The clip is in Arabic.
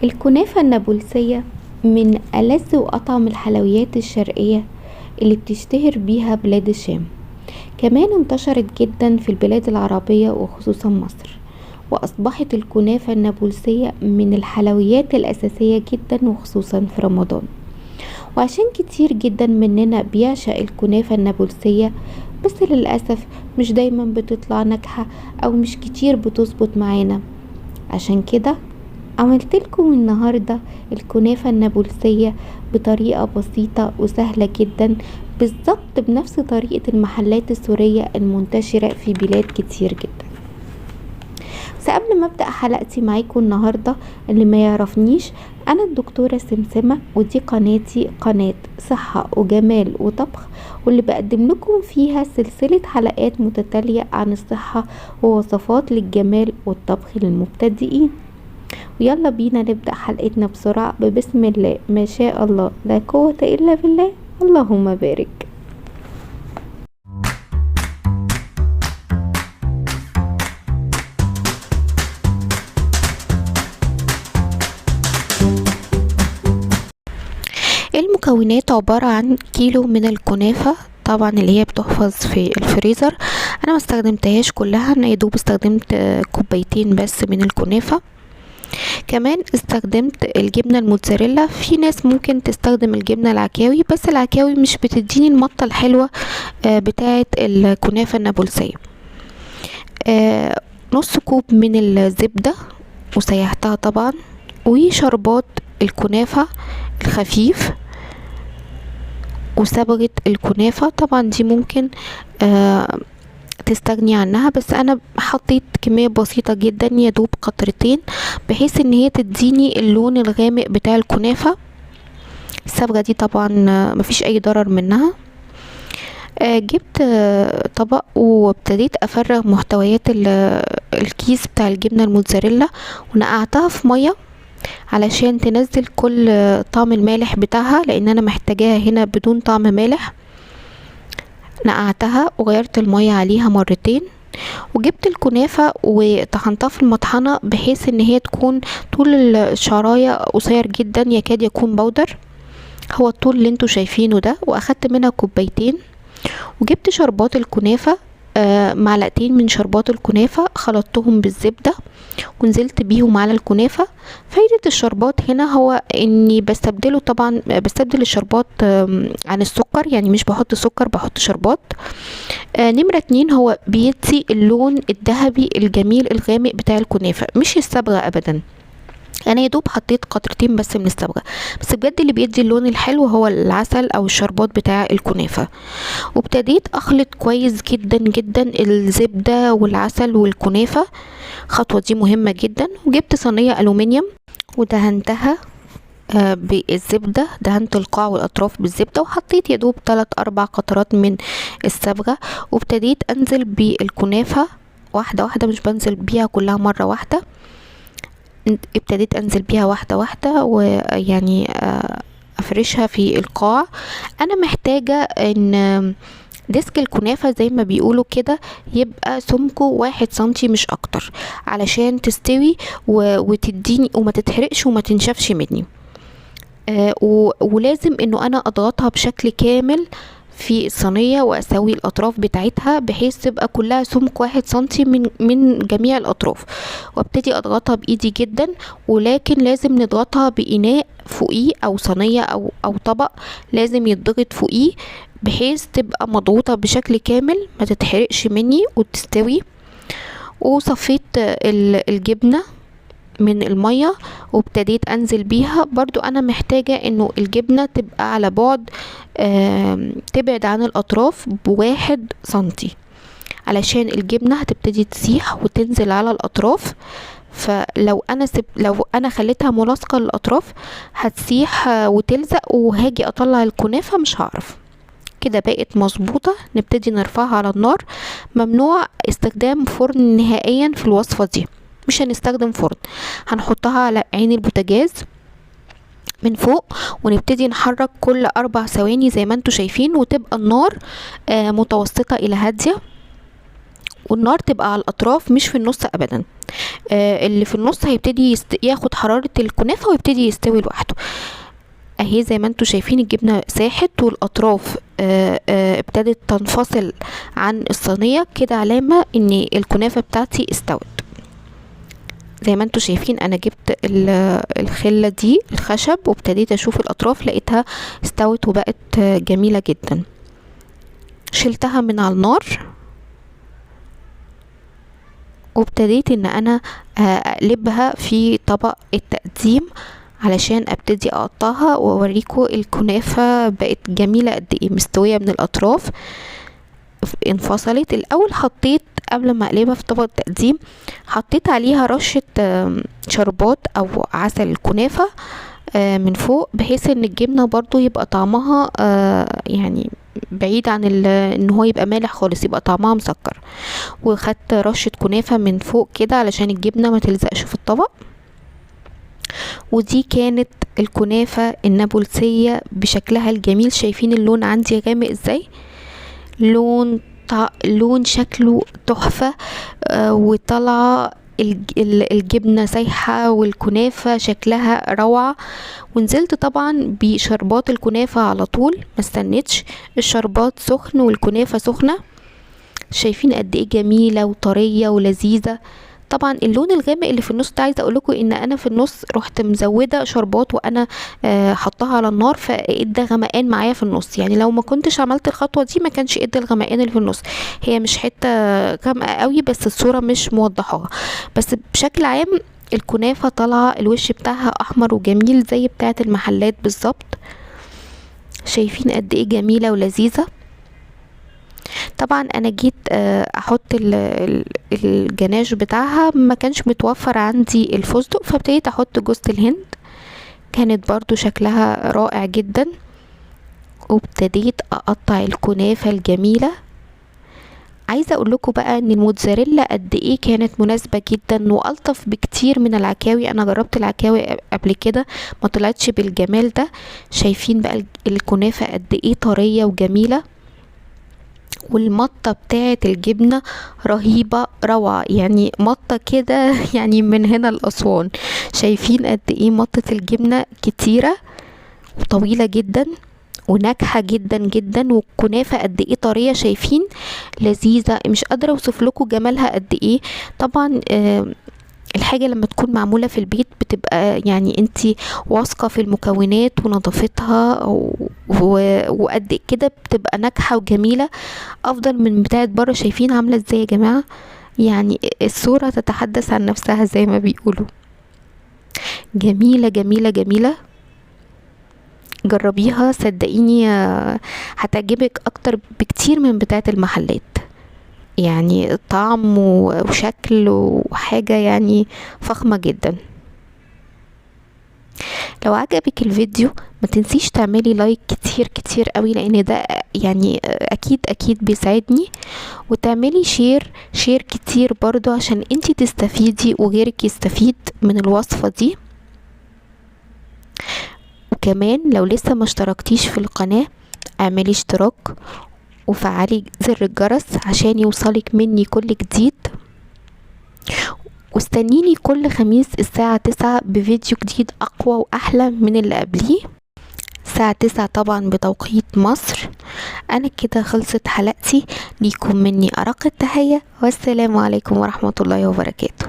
الكنافة النابلسية من ألذ وأطعم الحلويات الشرقية اللي بتشتهر بيها بلاد الشام. كمان انتشرت جدا في البلاد العربية وخصوصا مصر، وأصبحت الكنافة النابلسية من الحلويات الأساسية جدا وخصوصا في رمضان. وعشان كتير جدا مننا بيعشق الكنافة النابلسية، بس للأسف مش دايما بتطلع ناجحة أو مش كتير بتظبط معانا. عشان كده عملتلكم النهاردة الكنافة النابلسية بطريقة بسيطة وسهلة جدا، بالظبط بنفس طريقة المحلات السورية المنتشرة في بلاد كتير جدا. بس قبل ما ابدأ حلقتي معاكم النهاردة، اللي ما يعرفنيش، انا الدكتورة سمسمة، ودي قناتي قناة صحة وجمال وطبخ، واللي بقدم لكم فيها سلسلة حلقات متتالية عن الصحة ووصفات للجمال والطبخ للمبتدئين. ويلا بينا نبدأ حلقتنا بسرعة ببسم الله ما شاء الله لا قوة إلا بالله، اللهم بارك. المكونات عبارة عن كيلو من الكنافة، طبعا اللي هي بتحفظ في الفريزر. انا ما استخدمتهاش كلها، انا يدوب استخدمت كوبايتين بس من الكنافة. كمان استخدمت الجبنة الموتزاريلا، في ناس ممكن تستخدم الجبنة العكاوي، بس العكاوي مش بتديني المطة الحلوة بتاعة الكنافة النابلسية. نص كوب من الزبدة وسيحتها طبعا، وشربات الكنافة الخفيف، وصبغة الكنافة طبعا دي ممكن تستغني عنها، بس انا حطيت كمية بسيطة جدا يدوب قطرتين، بحيث ان هي تديني اللون الغامق بتاع الكنافة. الصبغة دي طبعا مفيش اي ضرر منها. جبت طبق وابتديت افرغ محتويات الكيس بتاع الجبنة الموتزاريلا، ونقعتها في مية علشان تنزل كل طعم المالح بتاعها، لان انا محتاجاها هنا بدون طعم مالح. نقعتها وغيرت المية عليها مرتين، وجبت الكنافة وطحنتها في المطحنة بحيث ان هي تكون طول الشراية قصير جدا، يكاد يكون بودر، هو الطول اللي انتوا شايفينه ده. واخدت منها كوبايتين، وجبت شربات الكنافة، معلقتين من شربات الكنافة خلطتهم بالزبدة ونزلت بيهم على الكنافة. فايدة الشربات هنا هو اني بستبدله، طبعا بستبدل الشربات عن السكر، يعني مش بحط سكر، بحط شربات. نمرة 2، هو بيدي اللون الذهبي الجميل الغامق بتاع الكنافة، مش الصبغة ابدا. انا يدوب حطيت قطرتين بس من الصبغه، بس بجد اللي بيدي اللون الحلو هو العسل او الشربات بتاع الكنافه. وابتديت اخلط كويس جدا جدا الزبده والعسل والكنافه، الخطوه دي مهمه جدا. وجبت صينيه الومنيوم ودهنتها بالزبده، دهنت القاع والاطراف بالزبده، وحطيت يدوب 3-4 قطرات من الصبغه، وابتديت انزل بالكنافه واحده واحده، مش بنزل بيها كلها مره واحده. ابتديت انزل بيها واحده واحده، ويعني افرشها في القاع. انا محتاجه ان ديسك الكنافة زي ما بيقولوا كده يبقى سمكه 1 سنتي مش اكتر، علشان تستوي وتديني وما تتحرقش وما تنشفش مني. ولازم انه انا اضغطها بشكل كامل في الصينية واسوي الاطراف بتاعتها بحيث تبقى كلها سمك 1 سنتي من جميع الاطراف. وابتدي اضغطها بايدي جدا، ولكن لازم نضغطها باناء فوقيه او صينية او طبق، لازم يتضغط فوقيه بحيث تبقى مضغوطة بشكل كامل ما تتحرقش مني وتستوي. وصفيت الجبنة من المية وابتديت انزل بيها. برضو انا محتاجة انه الجبنة تبقى على بعد تبعد عن الاطراف ب1 سنتي، علشان الجبنة هتبتدي تسيح وتنزل على الاطراف. فلو لو انا خليتها ملاصقة للاطراف هتسيح وتلزق، وهاجي اطلع الكنافة مش هعرف. كده بقت مظبوطة. نبتدي نرفعها على النار. ممنوع استخدام فرن نهائيا في الوصفة دي، مش هنستخدم فرن، هنحطها على عين البوتاجاز من فوق، ونبتدي نحرك كل 4 ثواني زي ما انتوا شايفين، وتبقى النار متوسطة الى هادية. والنار تبقى على الاطراف مش في النص ابدا. اللي في النص هيبتدي ياخد حرارة الكنافة ويبتدي يستوي لوحده. اهي زي ما انتوا شايفين الجبنة ساحت والاطراف ابتدت تنفصل عن الصينية، كده علامة ان الكنافة بتاعتي استوت. زي ما انتوا شايفين انا جبت الخلة دي الخشب وابتديت اشوف الاطراف، لقيتها استوت وبقت جميلة جدا. شلتها من على النار وابتديت ان انا اقلبها في طبق التقديم علشان ابتدي اقطعها واوريكم الكنافة بقت جميلة قد ايه، مستوية من الاطراف انفصلت. الاول حطيت قبل ما اقلبها في طبق التقديم حطيت عليها رشة شربات او عسل الكنافة من فوق، بحيث ان الجبنة برضو يبقى طعمها يعني بعيد عن ان هو يبقى مالح خالص، يبقى طعمها مسكر. وخدت رشة كنافة من فوق كده علشان الجبنة ما تلزقش في الطبق. ودي كانت الكنافة النابلسية بشكلها الجميل. شايفين اللون عندي غامق ازاي؟ لون شكله تحفة، وطلع الجبنة سايحة والكنافة شكلها روعة. ونزلت طبعا بشربات الكنافة على طول، ما استنيتش، الشربات سخن والكنافة سخنة. شايفين قد ايه جميلة وطرية ولذيذة. طبعا اللون الغامق اللي في النص ده عايزه اقول لكم ان انا في النص رحت مزوده شربات وانا حطها على النار، فادى غمقان معايا في النص. يعني لو ما كنتش عملت الخطوه دي ما كانش ادى الغمقان اللي في النص. هي مش حته غامقه قوي بس الصوره مش موضحاها. بس بشكل عام الكنافه طالعه الوش بتاعها احمر وجميل زي بتاعه المحلات بالظبط. شايفين قد ايه جميله ولذيذه. طبعا انا جيت احط الجناش بتاعها، ما كانش متوفر عندي الفستق، فابتديت احط جوز الهند، كانت برضو شكلها رائع جدا. وابتديت اقطع الكنافة الجميلة. عايزه اقول لكم بقى ان الموتزاريلا قد ايه كانت مناسبه جدا والطف بكتير من العكاوي. انا جربت العكاوي قبل كده ما طلعتش بالجمال ده. شايفين بقى الكنافه قد ايه طريه وجميله، والمطة بتاعة الجبنة رهيبة روعة، يعني مطة كده يعني من هنا لأسوان. شايفين قد ايه مطة الجبنة كتيرة وطويلة جدا وناجحة جدا جدا، والكنافة قد ايه طرية. شايفين لذيذة، مش قادرة اوصف لكم جمالها قد ايه. طبعا الحاجة لما تكون معمولة في البيت بتبقى يعني انتي واثقة في المكونات ونظافتها وقد كده بتبقى ناجحة وجميلة افضل من بتاعت بره. شايفين عاملة ازاي يا جماعة؟ يعني الصورة تتحدث عن نفسها زي ما بيقولوا. جميلة جميلة جميلة، جربيها صدقيني هتعجبك اكتر بكتير من بتاعت المحلات. يعني طعم وشكل وحاجة يعني فخمة جدا. لو عجبك الفيديو ما تنسيش تعملي لايك كتير كتير قوي، لان ده يعني اكيد بيساعدني. وتعملي شير كتير برضو عشان انتي تستفيدي وغيرك يستفيد من الوصفة دي. وكمان لو لسه ما اشتركتيش في القناة اعملي اشتراك وفعلي زر الجرس عشان يوصلك مني كل جديد. واستنيني كل خميس الساعة 9 بفيديو جديد اقوى واحلى من اللي قبليه، الساعة 9 طبعا بتوقيت مصر. انا كده خلصت حلقتي، ليكم مني ارق التحية والسلام عليكم ورحمة الله وبركاته.